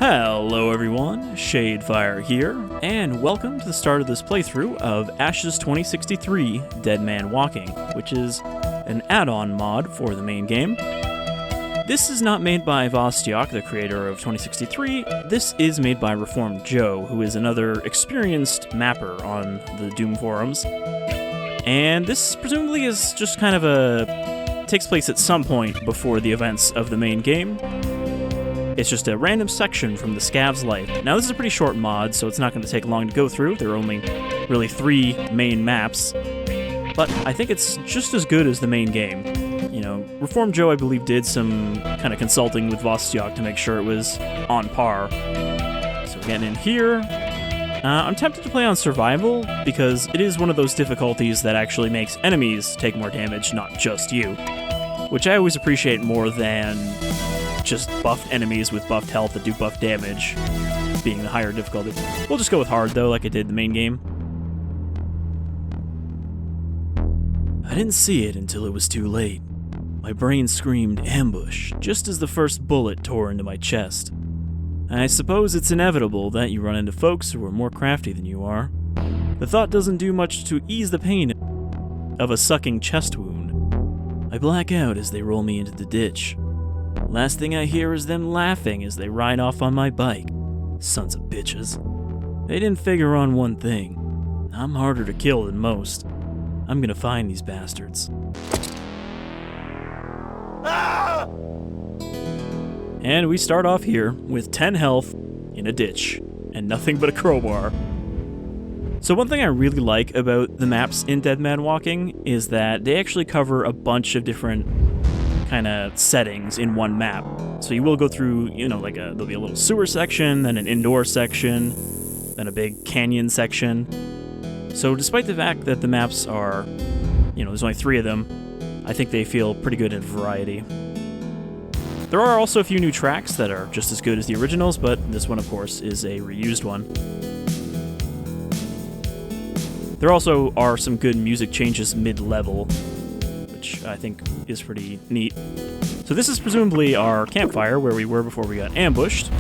Hello everyone, Shadefire here, and welcome to the start of this playthrough of Ashes 2063 Dead Man Walking, which is an add-on mod for the main game. This is not made by Vostiak, the creator of 2063, this is made by Reformed Joe, who is another experienced mapper on the Doom forums. And this presumably is just kind of takes place at some point before the events of the main game. It's just a random section from the Scav's life. Now this is a pretty short mod, so it's not going to take long to go through. There are only really 3 main maps, but I think it's just as good as the main game. You know, Reformed Joe, I believe, did some kind of consulting with Vostiak to make sure it was on par. So we're getting in here. I'm tempted to play on survival, because it is one of those difficulties that actually makes enemies take more damage, not just you. Which I always appreciate more than just buffed enemies with buffed health that do buff damage being the higher difficulty. We'll just go with hard, though, like I did the main game. I didn't see it until it was too late. My brain screamed ambush just as the first bullet tore into my chest. I suppose it's inevitable that you run into folks who are more crafty than you are. The thought doesn't do much to ease the pain of a sucking chest wound. I black out as they roll me into the ditch. Last thing I hear is them laughing as they ride off on my bike. Sons of bitches. They didn't figure on one thing. I'm harder to kill than most. I'm gonna find these bastards. Ah! And we start off here with 10 health in a ditch, and nothing but a crowbar. So one thing I really like about the maps in Dead Man Walking is that they actually cover a bunch of different kind of settings in one map. So you will go through, you know, like there'll be a little sewer section, then an indoor section, then a big canyon section. So despite the fact that the maps are, you know, there's only 3 of them, I think they feel pretty good in variety. There are also a few new tracks that are just as good as the originals, but this one, of course, is a reused one. There also are some good music changes mid-level, which I think is pretty neat. So this is presumably our campfire where we were before we got ambushed.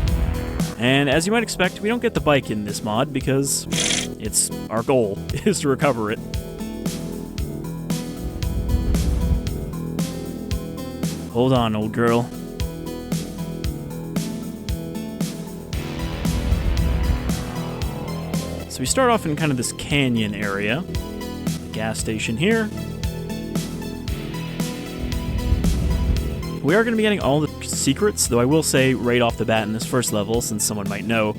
And as you might expect, we don't get the bike in this mod because it's our goal is to recover it. Hold on, old girl. So we start off in kind of this canyon area. The gas station here. We are going to be getting all the secrets, though I will say right off the bat in this first level, since someone might know,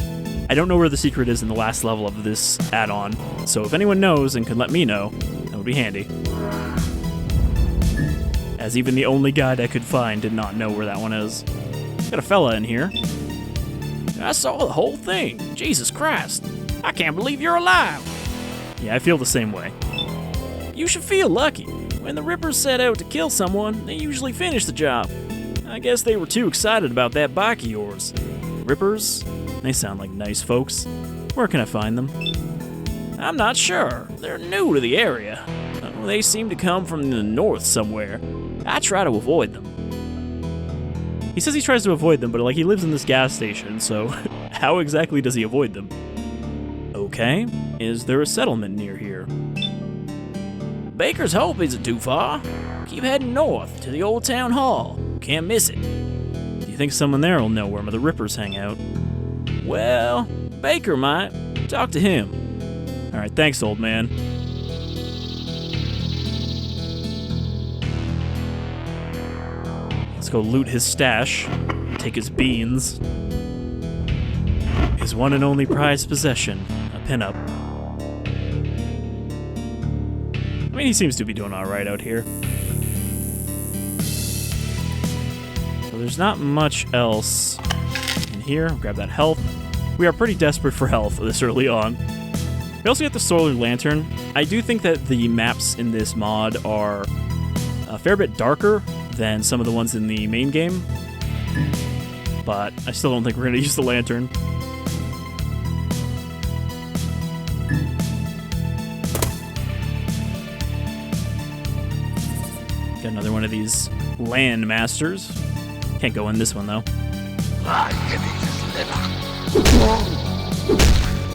I don't know where the secret is in the last level of this add-on, so if anyone knows and can let me know, that would be handy. As even the only guide I could find did not know where that one is. Got a fella in here. I saw the whole thing. Jesus Christ. I can't believe you're alive. Yeah, I feel the same way. You should feel lucky. When the Rippers set out to kill someone, they usually finish the job. I guess they were too excited about that bike of yours. Rippers? They sound like nice folks. Where can I find them? I'm not sure. They're new to the area. They seem to come from the north somewhere. I try to avoid them. He says he tries to avoid them, but like he lives in this gas station, so how exactly does he avoid them? Okay, is there a settlement near here? Baker's Hope isn't too far. Keep heading north to the old town hall. Can't miss it. Do you think someone there will know where the Rippers hang out? Well, Baker might. Talk to him. Alright, thanks, old man. Let's go loot his stash. Take his beans. His one and only prized possession, a pinup. I mean, he seems to be doing alright out here. So there's not much else in here. Grab that health. We are pretty desperate for health this early on. We also get the solar lantern. I do think that the maps in this mod are a fair bit darker than some of the ones in the main game, but I still don't think we're going to use the lantern. Got another one of these land masters. Can't go in this one, though. I can eat this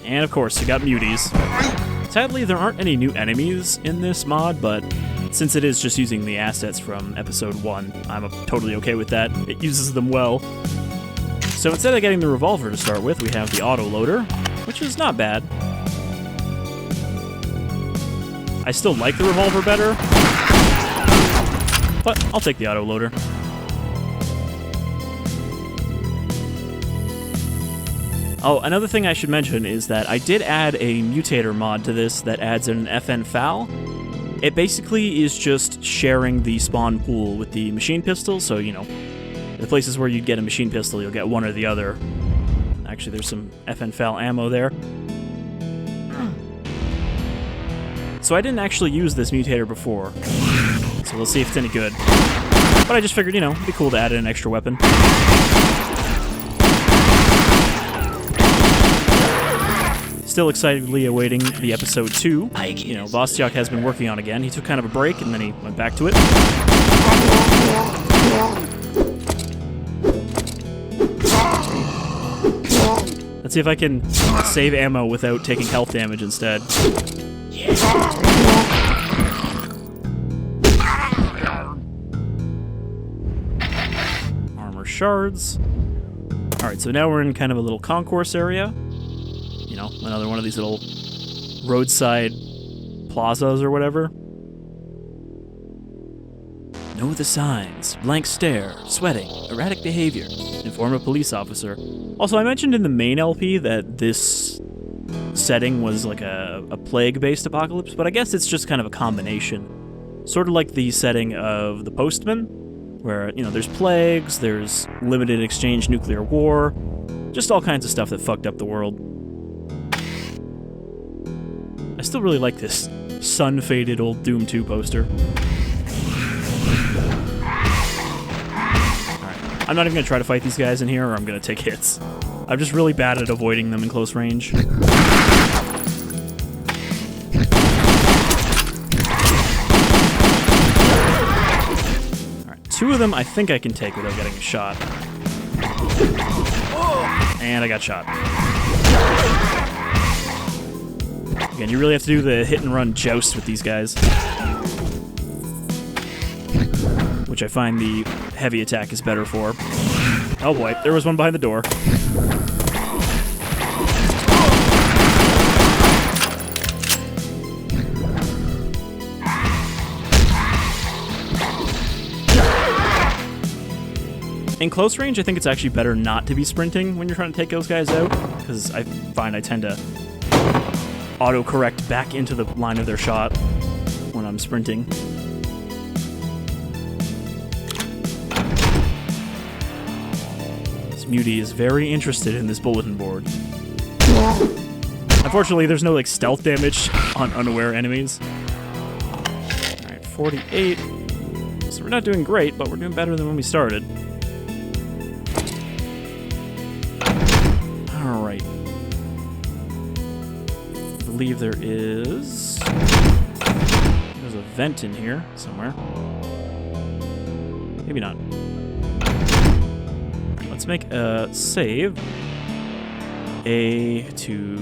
And of course, you got muties. Sadly, there aren't any new enemies in this mod, but since it is just using the assets from episode 1, I'm totally okay with that. It uses them well. So instead of getting the revolver to start with, we have the auto-loader, which is not bad. I still like the revolver better, but I'll take the auto-loader. Oh, another thing I should mention is that I did add a mutator mod to this that adds an FN foul. It basically is just sharing the spawn pool with the machine pistol, so, you know, the places where you'd get a machine pistol, you'll get one or the other. Actually, there's some FN foul ammo there. So I didn't actually use this mutator before, so we'll see if it's any good. But I just figured, you know, it'd be cool to add in an extra weapon. Still excitedly awaiting the episode 2. You know, Vostyok has been working on again. He took kind of a break, and then he went back to it. Let's see if I can save ammo without taking health damage instead. Armor shards. Alright, so now we're in kind of a little concourse area. You know, another one of these little roadside plazas or whatever. Know the signs. Blank stare, sweating, erratic behavior. Inform a police officer. Also, I mentioned in the main LP that this setting was like a plague-based apocalypse, but I guess it's just kind of a combination. Sort of like the setting of The Postman, where, you know, there's plagues, there's limited exchange nuclear war, just all kinds of stuff that fucked up the world. I still really like this sun-faded old Doom 2 poster. Alright, I'm not even going to try to fight these guys in here, or I'm going to take hits. I'm just really bad at avoiding them in close range. Alright, 2 of them I think I can take without getting a shot. And I got shot. Again, you really have to do the hit-and-run joust with these guys. Which I find the heavy attack is better for. Oh boy, there was one behind the door. In close range, I think it's actually better not to be sprinting when you're trying to take those guys out, because I find I tend to auto-correct back into the line of their shot when I'm sprinting. This mutie is very interested in this bulletin board. Unfortunately, there's no, like, stealth damage on unaware enemies. Alright, 48. So we're not doing great, but we're doing better than when we started. Alright. I believe there's a vent in here somewhere. Maybe not. Let's make a save. A to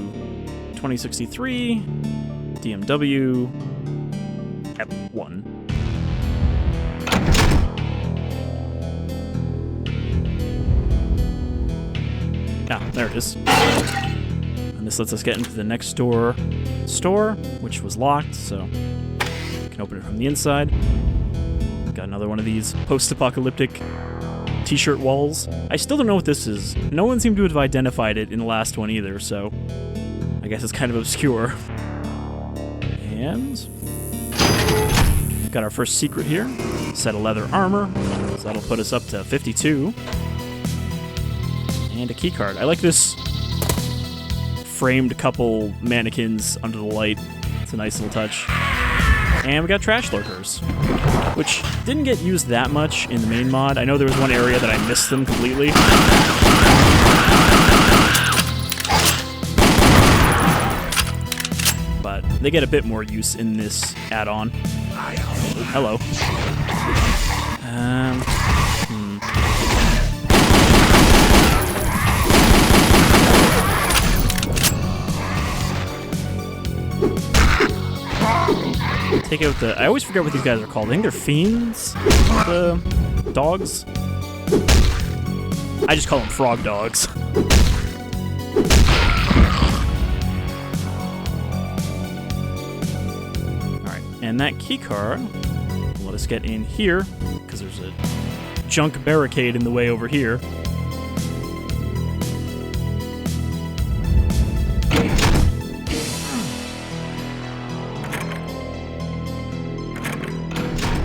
2063 DMW Ep.1. Ah, there it is. And this lets us get into the next door, which was locked, so we can open it from the inside. Got another one of these post-apocalyptic t-shirt walls. I still don't know what this is. No one seemed to have identified it in the last one either, so I guess it's kind of obscure. And we've got our first secret here. Set of leather armor, so that'll put us up to 52. And a keycard. I like this framed couple mannequins under the light. It's a nice little touch. And we got trash lurkers, which didn't get used that much in the main mod. I know there was one area that I missed them completely. But they get a bit more use in this add-on. Hello. take out the... I always forget what these guys are called. I think they're fiends? The dogs? I just call them frog dogs. Alright, and that key card will let us get in here, because there's a junk barricade in the way over here.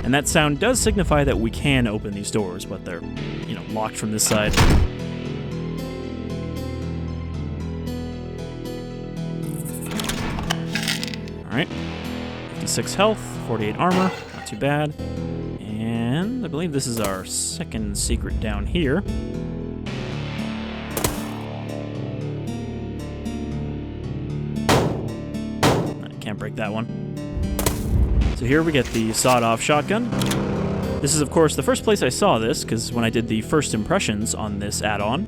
And that sound does signify that we can open these doors, but they're, you know, locked from this side. Alright. 56 health, 48 armor, not too bad. And I believe this is our second secret down here. I can't break that one. So here we get the sawed-off shotgun. This is, of course, the first place I saw this, because when I did the first impressions on this add-on,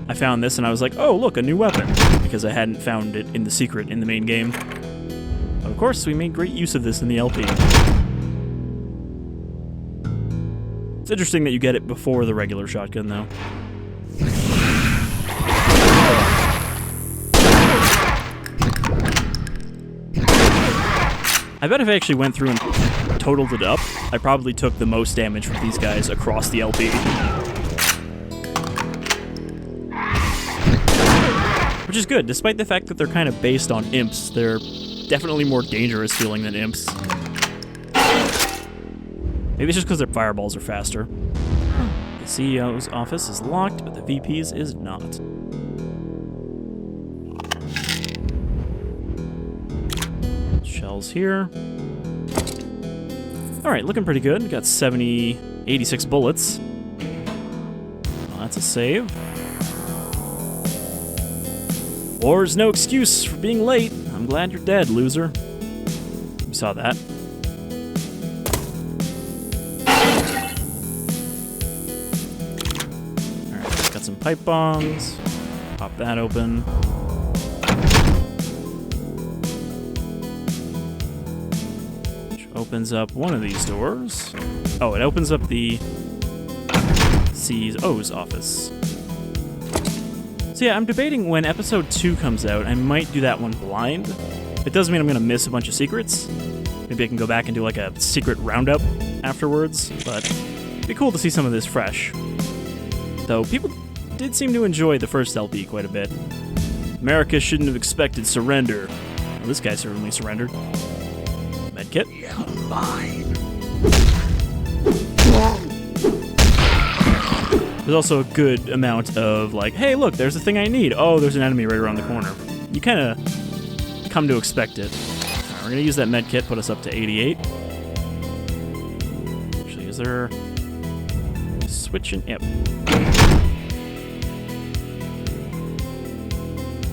I found this and I was like, oh, look, a new weapon, because I hadn't found it in the secret in the main game. But of course, we made great use of this in the LP. It's interesting that you get it before the regular shotgun, though. I bet if I actually went through and totaled it up, I probably took the most damage from these guys across the LP. Which is good, despite the fact that they're kind of based on imps. They're definitely more dangerous feeling than imps. Maybe it's just because their fireballs are faster. The CEO's office is locked, but the VP's is not. Shells here. Alright, looking pretty good. Got 86 bullets. Well, that's a save. War's no excuse for being late. I'm glad you're dead, loser. You saw that. Alright, got some pipe bombs. Pop that open. Opens up one of these doors. Oh, it opens up the CEO's office. So yeah, I'm debating when episode 2 comes out, I might do that one blind. It doesn't mean I'm gonna miss a bunch of secrets. Maybe I can go back and do like a secret roundup afterwards, but it'd be cool to see some of this fresh. Though people did seem to enjoy the first LP quite a bit. America shouldn't have expected surrender. Well, this guy certainly surrendered. Medkit. There's also a good amount of like, hey, look, there's the thing I need. Oh, there's an enemy right around the corner. You kind of come to expect it. All right, we're gonna use that medkit, put us up to 88. Actually, is there a switch in? Yep.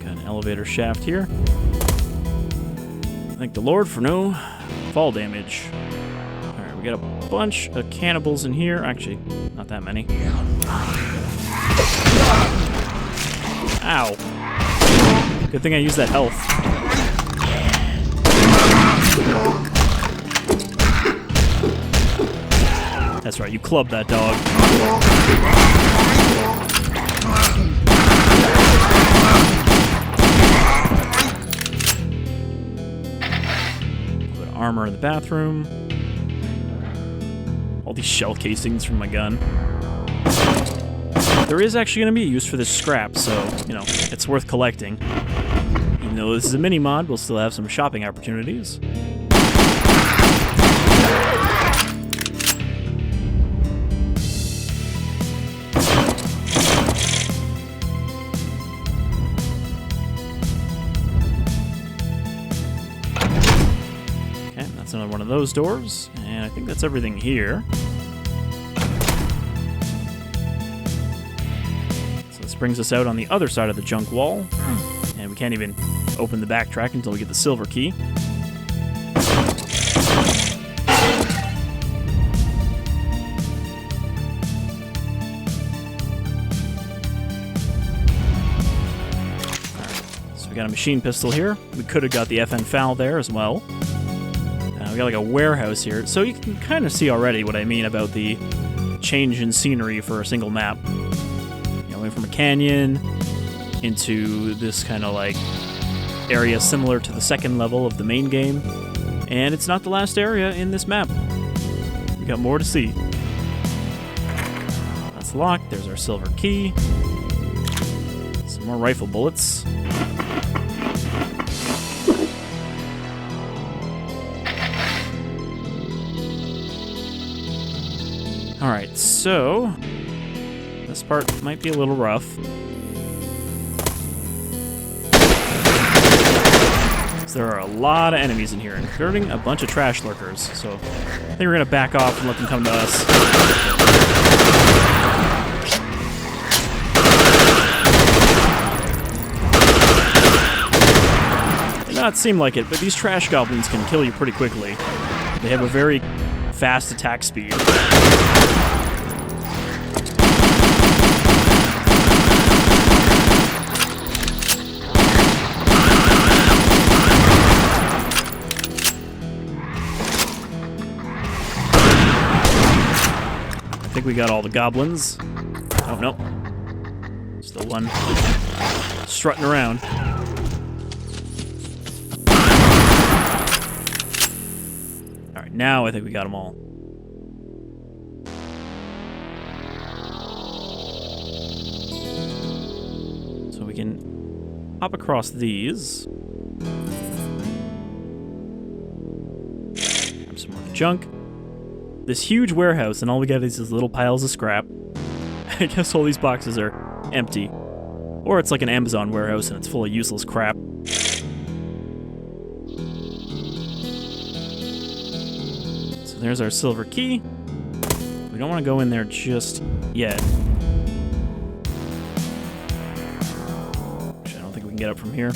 Got an elevator shaft here. Thank the Lord for no fall damage. Alright, we got a bunch of cannibals in here. Actually, not that many. Ow. Good thing I used that health. That's right, you clubbed that dog. Armor in the bathroom. All these shell casings from my gun. There is actually going to be a use for this scrap, so, you know, it's worth collecting. Even though this is a mini-mod, we'll still have some shopping opportunities. That's another one of those doors, and I think that's everything here. So this brings us out on the other side of the junk wall, and we can't even open the backtrack until we get the silver key. Alright, so we got a machine pistol here. We could have got the FN FAL there as well. We got like a warehouse here. So you can kind of see already what I mean about the change in scenery for a single map. You know, went from a canyon into this kind of like area similar to the second level of the main game. And it's not the last area in this map. We got more to see. That's locked. There's our silver key. Some more rifle bullets. Alright, so this part might be a little rough. There are a lot of enemies in here, including a bunch of trash lurkers, so I think we're going to back off and let them come to us. It may not seem like it, but these trash goblins can kill you pretty quickly. They have a very fast attack speed. I think we got all the goblins. Oh, no. Still one strutting around. Alright, now I think we got them all. So we can hop across these. Grab some more junk. This huge warehouse, and all we got is these little piles of scrap. I guess all these boxes are empty. Or it's like an Amazon warehouse and it's full of useless crap. So there's our silver key. We don't want to go in there just yet. Actually, I don't think we can get up from here.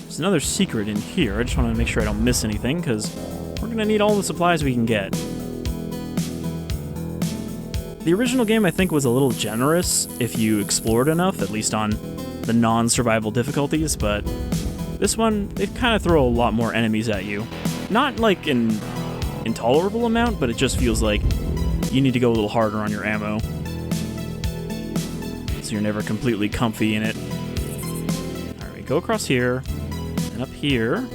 There's another secret in here. I just want to make sure I don't miss anything, because we're going to need all the supplies we can get. The original game, I think, was a little generous if you explored enough, at least on the non-survival difficulties, but this one, they kind of throw a lot more enemies at you. Not like an intolerable amount, but it just feels like you need to go a little harder on your ammo. So you're never completely comfy in it. Alright, we go across here. And up here.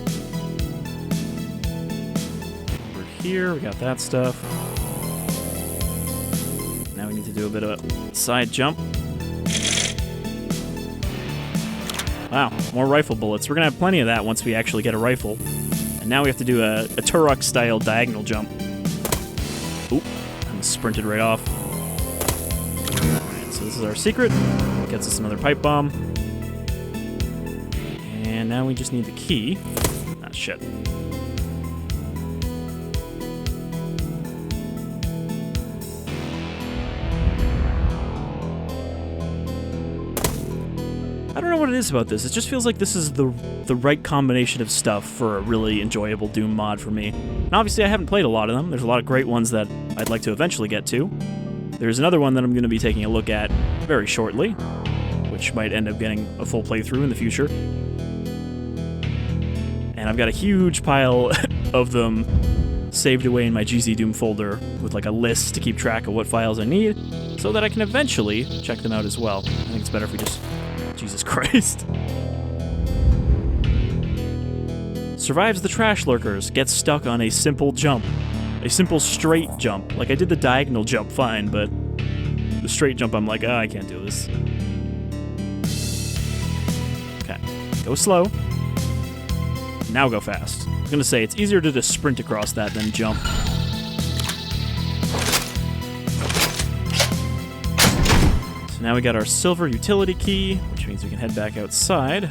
Over here, we got that stuff. Now we need to do a bit of a side jump. Wow, more rifle bullets. We're going to have plenty of that once we actually get a rifle. And now we have to do a Turok-style diagonal jump. Oop, I sprinted right off. Alright, so this is our secret. Gets us another pipe bomb. And now we just need the key. Ah, shit. I don't know what it is about this. It just feels like this is the right combination of stuff for a really enjoyable Doom mod for me. And obviously I haven't played a lot of them. There's a lot of great ones that I'd like to eventually get to. There's another one that I'm going to be taking a look at very shortly, which might end up getting a full playthrough in the future. And I've got a huge pile of them saved away in my GZ Doom folder with like a list to keep track of what files I need so that I can eventually check them out as well. I think it's better if we just... Jesus Christ. Survives the trash lurkers, gets stuck on a simple jump. A simple straight jump. Like I did the diagonal jump fine, but the straight jump I'm like, I can't do this. Okay, go slow. Now go fast. I was gonna say, it's easier to just sprint across that than jump. So now we got our silver utility key, which means we can head back outside.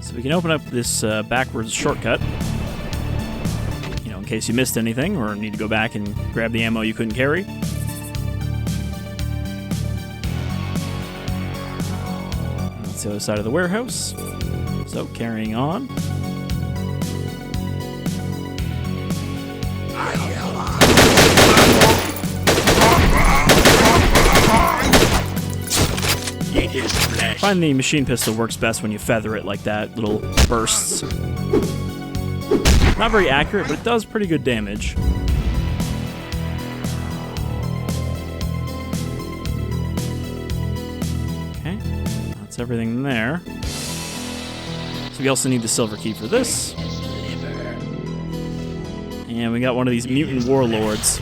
So we can open up this backwards shortcut. You know, in case you missed anything or need to go back and grab the ammo you couldn't carry. The other side of the warehouse. So carrying on. find the machine pistol works best when you feather it like that, little bursts. Not very accurate, but it does pretty good damage. Okay, that's everything there. So we also need the silver key for this. And we got one of these mutant warlords.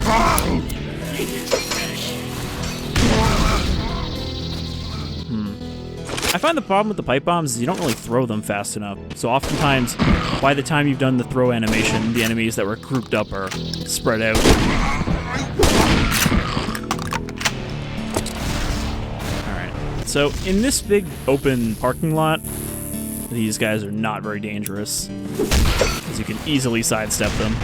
I find the problem with the pipe bombs is you don't really throw them fast enough. So oftentimes, by the time you've done the throw animation, the enemies that were grouped up are spread out. Alright, so in this big open parking lot, these guys are not very dangerous, because you can easily sidestep them.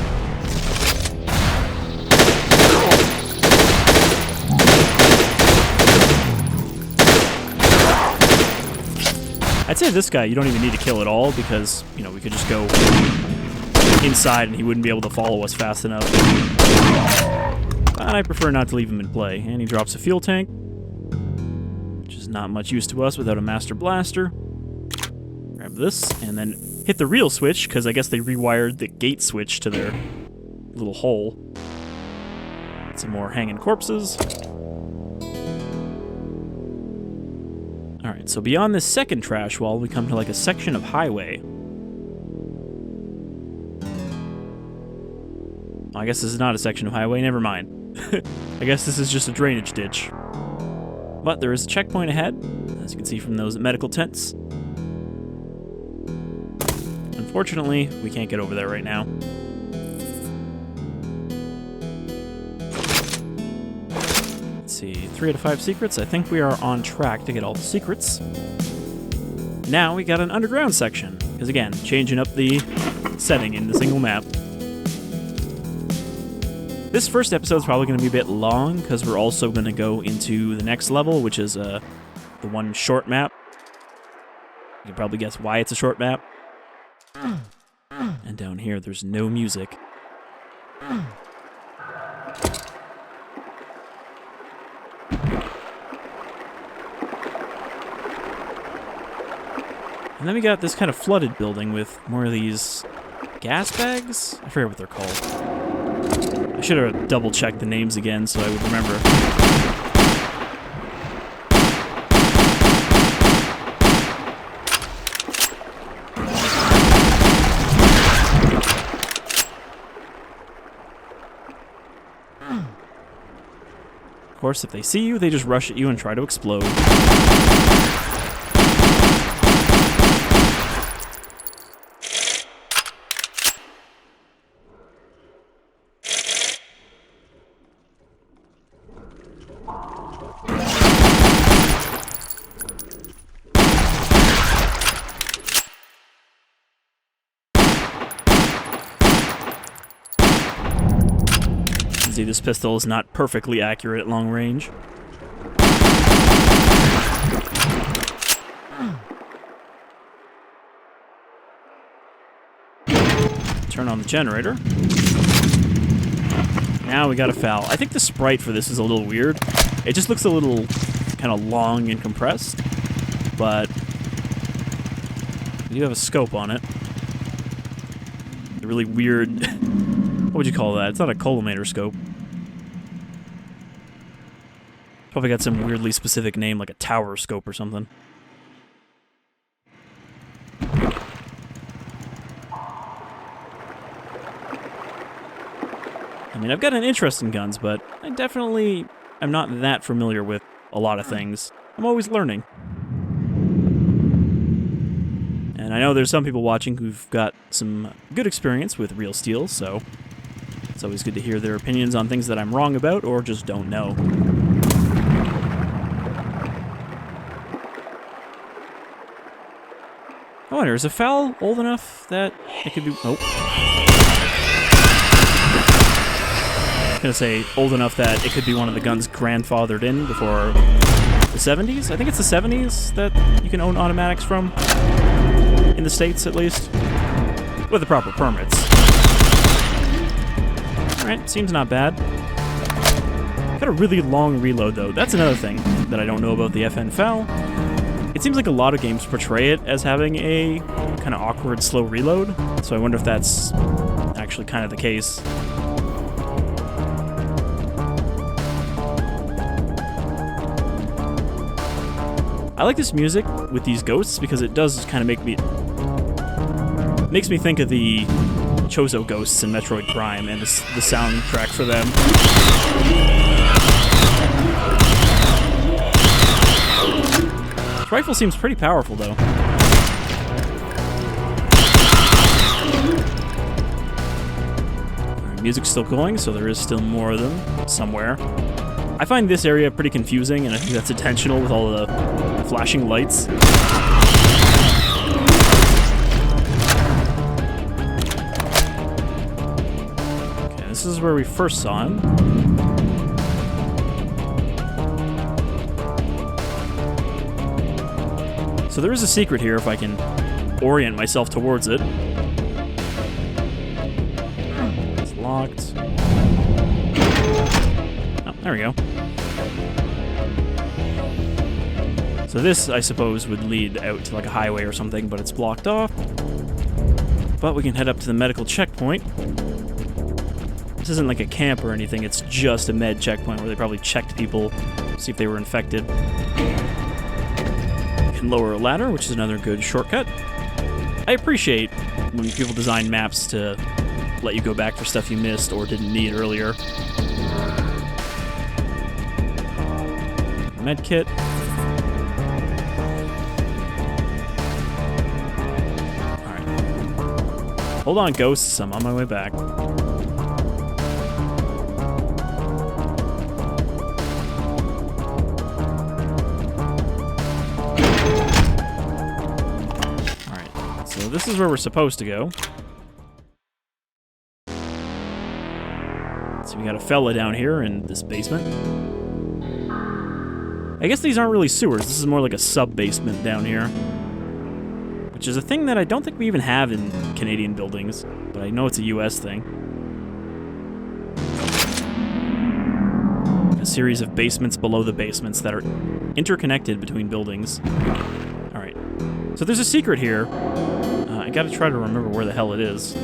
I'd say this guy you don't even need to kill at all because, you know, we could just go inside and he wouldn't be able to follow us fast enough. But I prefer not to leave him in play. And he drops a fuel tank, which is not much use to us without a master blaster. Grab this and then hit the real switch because I guess they rewired the gate switch to their little hole. Some more hanging corpses. Alright, so beyond this second trash wall, we come to like a section of highway. I guess this is not a section of highway, never mind. I guess this is just a drainage ditch. But there is a checkpoint ahead, as you can see from those medical tents. Unfortunately, we can't get over there right now. Let's see, 3 out of 5 secrets. I think we are on track to get all the secrets. Now we got an underground section, because again, changing up the setting in the single map. This first episode is probably going to be a bit long, because we're also going to go into the next level, which is the one short map. You can probably guess why it's a short map. And down here, there's no music. And then we got this kind of flooded building with more of these gas bags? I forget what they're called. I should have double-checked the names again so I would remember. Of course, if they see you, they just rush at you and try to explode. See, this pistol is not perfectly accurate at long range. Turn on the generator. Now we got a foul. I think the sprite for this is a little weird. It just looks a little kind of long and compressed, but we do have a scope on it. A really weird... What would you call that? It's not a collimator scope. Probably got some weirdly specific name, like a tower scope or something. I mean, I've got an interest in guns, but I definitely am not that familiar with a lot of things. I'm always learning. And I know there's some people watching who've got some good experience with real steel, so it's always good to hear their opinions on things that I'm wrong about or just don't know. I wonder, is a foul old enough that it could be... Oh. I was gonna say old enough that it could be one of the guns grandfathered in before the 70s? I think it's the 70s that you can own automatics from. In the States, at least. With the proper permits. Alright, seems not bad. Got a really long reload, though. That's another thing that I don't know about the FN FAL. It seems like a lot of games portray it as having a kind of awkward, slow reload, so I wonder if that's actually kind of the case. I like this music with these ghosts because it does kind of makes me think of the Chozo ghosts in Metroid Prime and the soundtrack for them. This rifle seems pretty powerful, though. Music's still going, so there is still more of them somewhere. I find this area pretty confusing, and I think that's intentional with all the flashing lights. Okay, this is where we first saw him. So there is a secret here if I can orient myself towards it. It's locked. Oh, there we go. So this, I suppose, would lead out to like a highway or something, but it's blocked off. But we can head up to the medical checkpoint. This isn't like a camp or anything, it's just a med checkpoint where they probably checked people, see if they were infected. You can lower a ladder, which is another good shortcut. I appreciate when people design maps to let you go back for stuff you missed or didn't need earlier. Med kit. Hold on, ghosts. I'm on my way back. Alright, so this is where we're supposed to go. So we got a fella down here in this basement. I guess these aren't really sewers. This is more like a sub-basement down here. Which is a thing that I don't think we even have in Canadian buildings, but I know it's a US thing. A series of basements below the basements that are interconnected between buildings. Alright, so there's a secret here. I gotta try to remember where the hell it is. I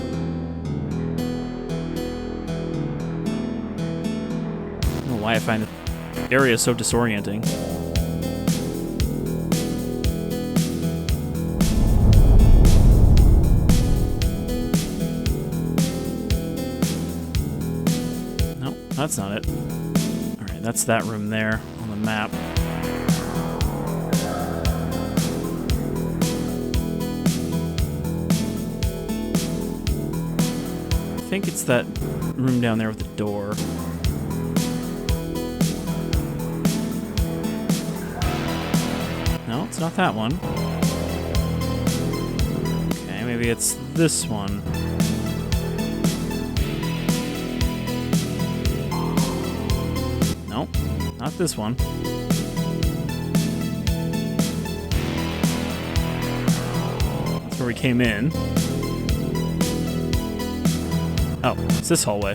don't know why I find the area so disorienting. That's not it. Alright, that's that room there on the map. I think it's that room down there with the door. No, it's not that one. Okay, maybe it's this one. Nope, not this one. That's where we came in. Oh, it's this hallway.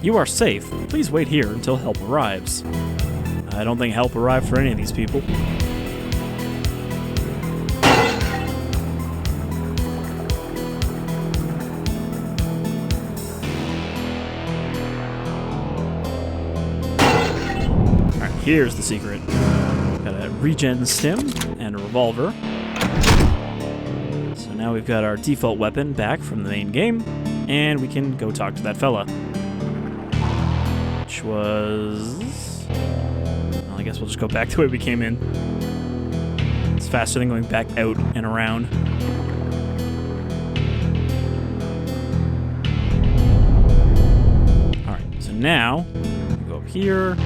You are safe. Please wait here until help arrives. I don't think help arrived for any of these people. Alright, here's the secret. Got a regen stim and a revolver. So now we've got our default weapon back from the main game, and we can go talk to that fella. Which was... well, I guess we'll just go back the way we came in. It's faster than going back out and around. Alright, so now, we go up here.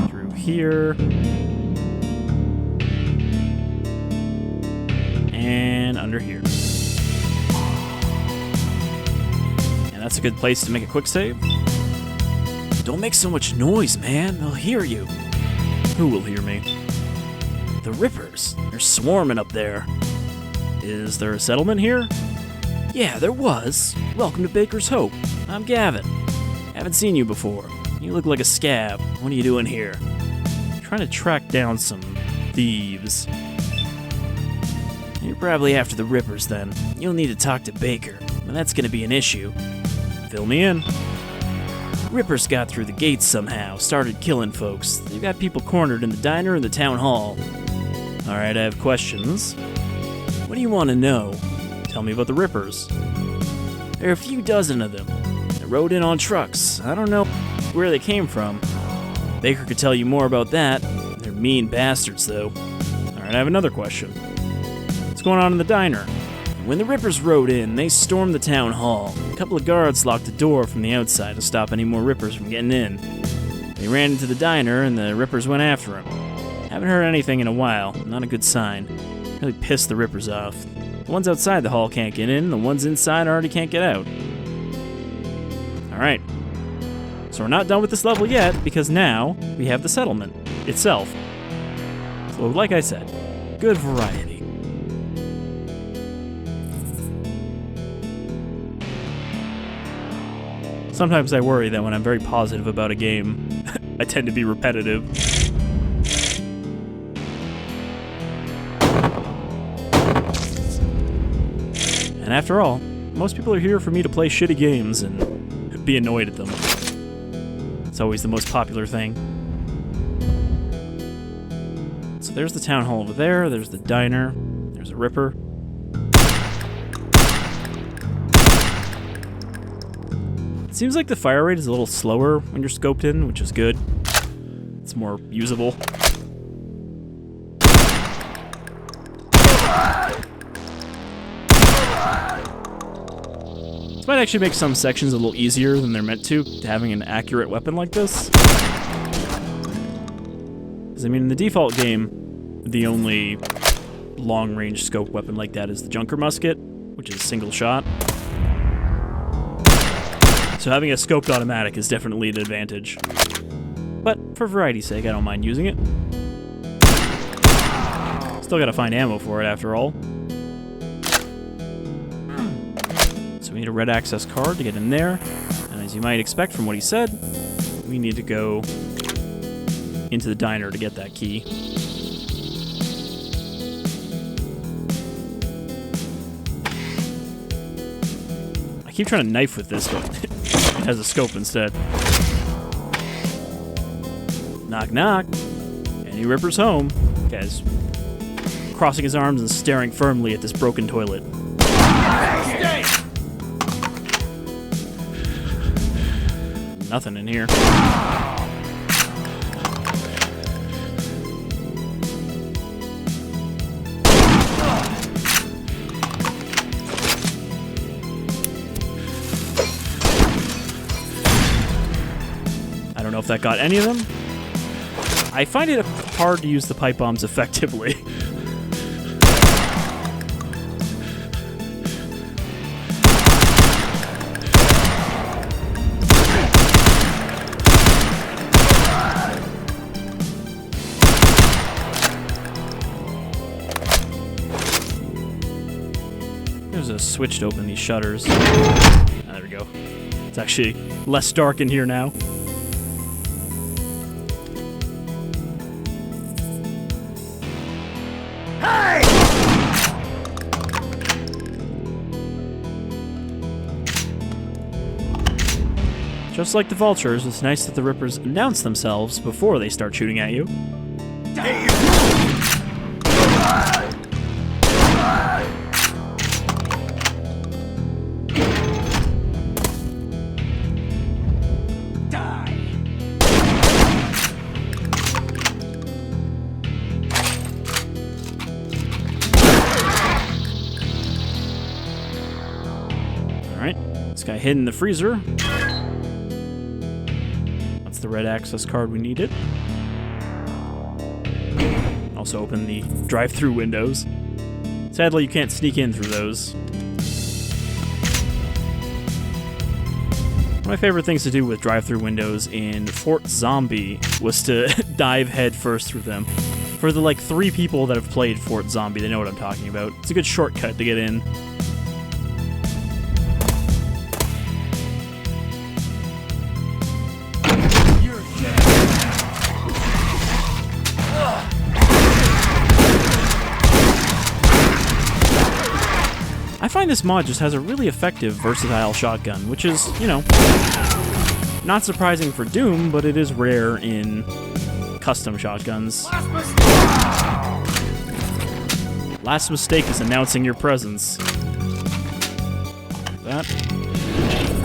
Through here. And under here. And that's a good place to make a quick save. don't make so much noise, man. They'll hear you. Who will hear me? The Rippers. They're swarming up there. Is there a settlement here? Yeah, there was. Welcome to Baker's Hope. I'm Gavin. Haven't seen you before. You look like a scab. What are you doing here? Trying to track down some thieves. You're probably after the Rippers then. You'll need to talk to Baker, but that's gonna be an issue. Fill me in. Rippers got through the gates somehow, started killing folks. They've got people cornered in the diner and the town hall. Alright, I have questions. What do you want to know? Tell me about the Rippers. There are a few dozen of them. They rode in on trucks. I don't know where they came from. Baker could tell you more about that. They're mean bastards, though. Alright, I have another question. What's going on in the diner? When the Rippers rode in, they stormed the town hall. A couple of guards locked the door from the outside to stop any more Rippers from getting in. They ran into the diner, and the Rippers went after them. Haven't heard anything in a while. Not a good sign. Really pissed the Rippers off. The ones outside the hall can't get in, the ones inside already can't get out. Alright. So we're not done with this level yet, because now we have the settlement itself. So like I said, good variety. Sometimes I worry that when I'm very positive about a game, I tend to be repetitive. And after all, most people are here for me to play shitty games and be annoyed at them. It's always the most popular thing. So there's the town hall over there, there's the diner, there's a Ripper. It seems like the fire rate is a little slower when you're scoped in, which is good. It's more usable. This might actually make some sections a little easier than they're meant to having an accurate weapon like this. Because, I mean, in the default game, the only long-range scope weapon like that is the Junker Musket, which is single shot. So having a scoped automatic is definitely an advantage. But for variety's sake, I don't mind using it. Still gotta find ammo for it after all. So we need a red access card to get in there. And as you might expect from what he said, we need to go into the diner to get that key. I keep trying to knife with this, but it has a scope instead. Knock, knock. Any Rippers home? Guy's crossing his arms and staring firmly at this broken toilet. Nothing in here. I don't know if that got any of them. I find it hard to use the pipe bombs effectively. There's a switch to open these shutters. There we go. It's actually less dark in here now. Just like the vultures, it's nice that the Rippers announce themselves before they start shooting at you. Alright, this guy hid in the freezer. That's the red access card we needed. Also open the drive-through windows. Sadly, you can't sneak in through those. One of my favorite things to do with drive-through windows in Fort Zombie was to dive headfirst through them. For the 3 people that have played Fort Zombie, they know what I'm talking about. It's a good shortcut to get in. I find this mod just has a really effective, versatile shotgun, which is, not surprising for Doom, but it is rare in custom shotguns. Last mistake is announcing your presence. Like that.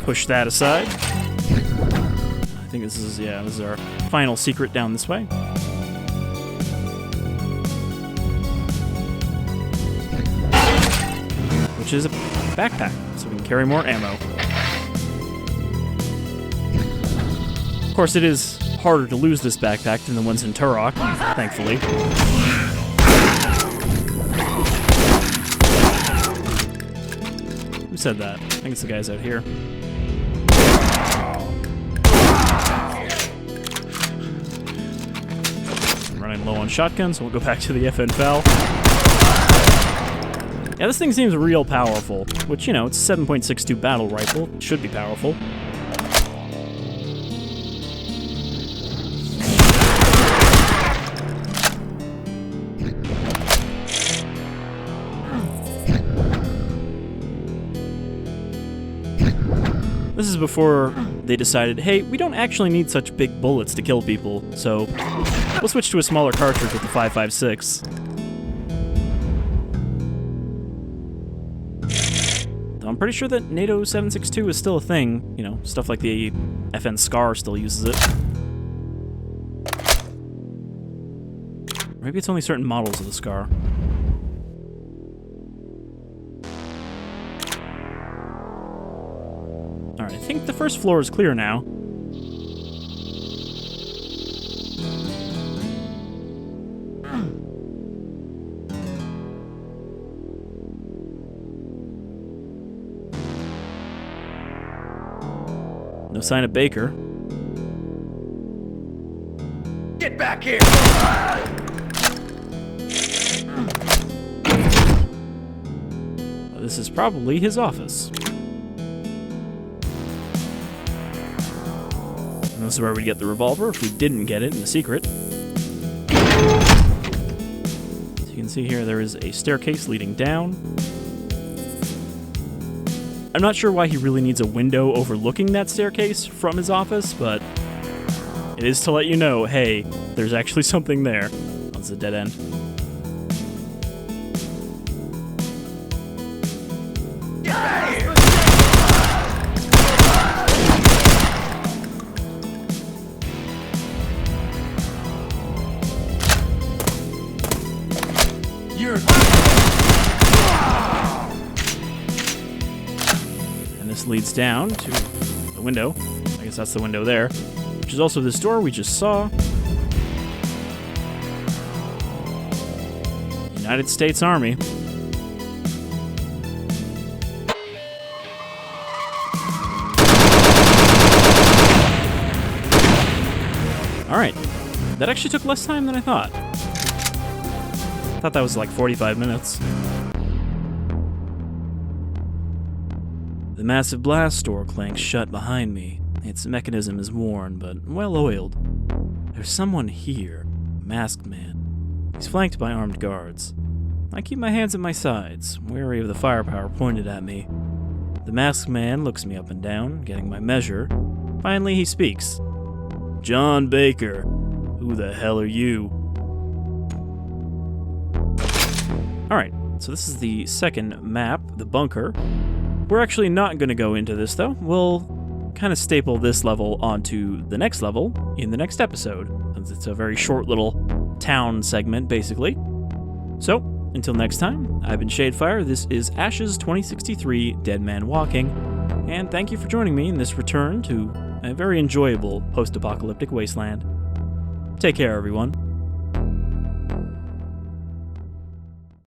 Push that aside. I think this is our final secret down this way. Which is a backpack, so we can carry more ammo. Of course, it is harder to lose this backpack than the ones in Turok, thankfully. Who said that? I think it's the guys out here. I'm running low on shotguns, so we'll go back to the FN FAL. Yeah, this thing seems real powerful, which, it's a 7.62 battle rifle. It should be powerful. This is before they decided, hey, we don't actually need such big bullets to kill people, so we'll switch to a smaller cartridge with the 5.56. I'm pretty sure that NATO 7.62 is still a thing. Stuff like the FN SCAR still uses it. Maybe it's only certain models of the SCAR. Alright, I think the first floor is clear now. No sign of Baker. Get back here! This is probably his office. And this is where we get the revolver, if we didn't get it in the secret. As you can see here, there is a staircase leading down. I'm not sure why he really needs a window overlooking that staircase from his office, but it is to let you know, hey, there's actually something there. That's a dead end. Get back here! You're... This leads down to the window. I guess that's the window there, which is also this door we just saw. United States Army. Alright, that actually took less time than I thought. I thought that was like 45 minutes. The massive blast door clanks shut behind me. Its mechanism is worn, but well-oiled. There's someone here, a masked man. He's flanked by armed guards. I keep my hands at my sides, wary of the firepower pointed at me. The masked man looks me up and down, getting my measure. Finally, he speaks. John Baker, who the hell are you? Alright, so this is the second map, the bunker. We're actually not going to go into this, though. We'll kind of staple this level onto the next level in the next episode, since it's a very short little town segment, basically. So, until next time, I've been Shadefire, this is Ashes 2063 Dead Man Walking, and thank you for joining me in this return to a very enjoyable post-apocalyptic wasteland. Take care, everyone.